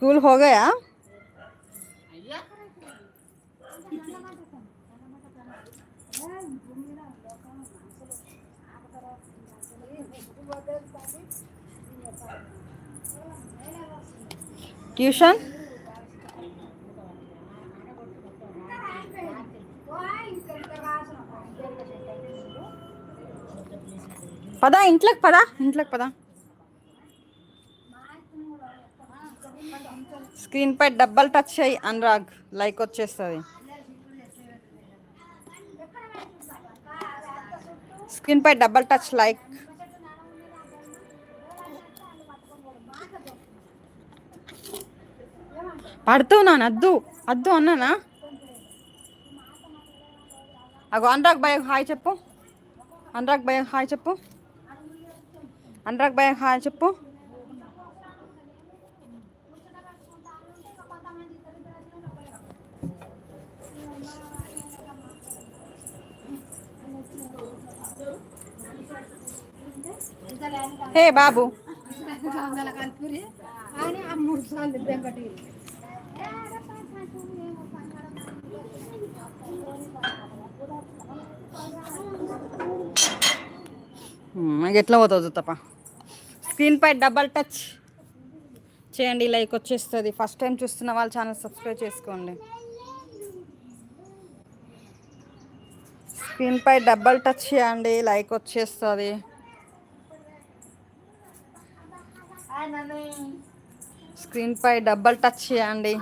School हो गया? Tuition पदा इंट्लोకి पदा स्क्रीन पे डबल टच చేయి అనురాగ్ లైక్ వచ్చేస్తది స్క్రీన్ పై డబల్ టచ్ లైక్ పడుతున్నాను అద్దు అద్దు అన్నానా అగో అనురాగ్ భయ్య హాయ్ చెప్పు అనురాగ్ భయ్య హాయ్ చెప్పు అనురాగ్ భయ్య హాయ్ చెప్పు హే బాబు ఎట్లా పోతుంది తప్ప స్క్రీన్ పై డబల్ టచ్ చేయండి లైక్ వచ్చేస్తుంది ఫస్ట్ టైం చూస్తున్న వాళ్ళు ఛానల్ సబ్స్క్రైబ్ చేసుకోండి స్క్రీన్ పై డబల్ టచ్ చేయండి లైక్ వచ్చేస్తుంది స్క్రీన్ పై డబల్ టచ్ చేయండి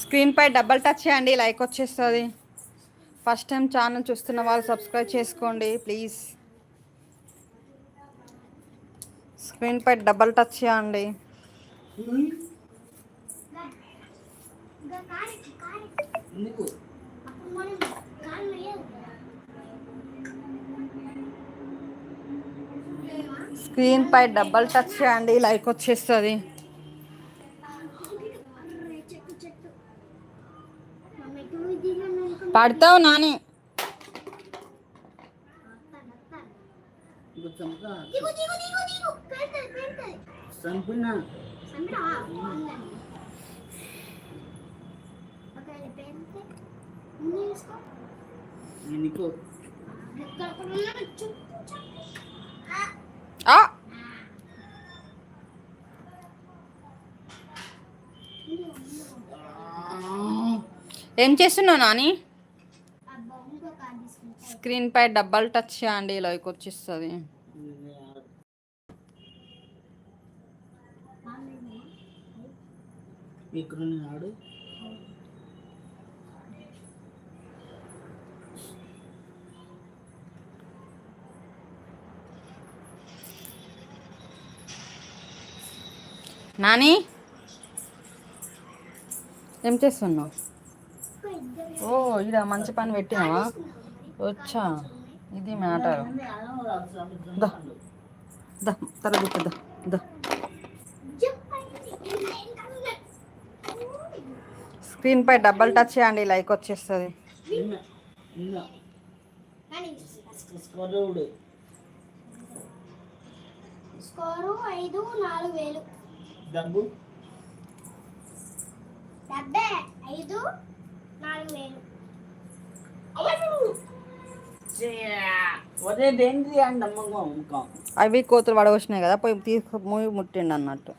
స్క్రీన్ పై డబల్ టచ్ చేయండి లైక్ వచ్చేస్తుంది ఫస్ట్ టైం ఛానల్ చూస్తున్న వాళ్ళు సబ్స్క్రైబ్ చేసుకోండి ప్లీజ్ స్క్రీన్ పై డబల్ టచ్ చేయండి స్క్రీన్ పై డబల్ టచ్ చేయండి లైక్ వచ్చేస్తుంది పడతావు నాని ఏం చేస్తున్నావు నాని స్క్రీన్ పై డబల్ టచ్ చేయండి లైక్ వచ్చేస్తుంది నాని ఏం చేస్తున్నావు ఓ ఇడ మంచి పని పెట్టినావా వచ్చా ఇది మ్యాటర్ తర్వాత స్క్రీన్ పై డబల్ టచ్ చేయండి లైక్ వచ్చేస్తుంది స్కోరు 5,4000 డబ్బు 5,4000 అవి కోతులు పడవచ్చినాయి కదా పోయి తీసుకు మూవి ముట్టిండు అన్నట్టు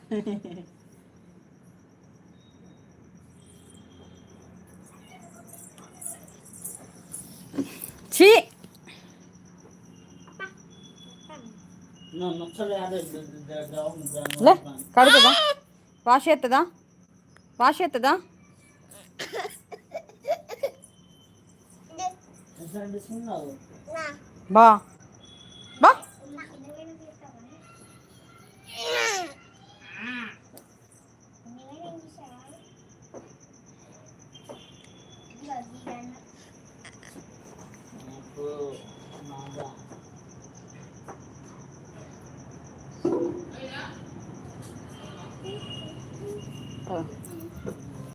చీ కడుతుందా వాష్ చేస్తుందా బా బా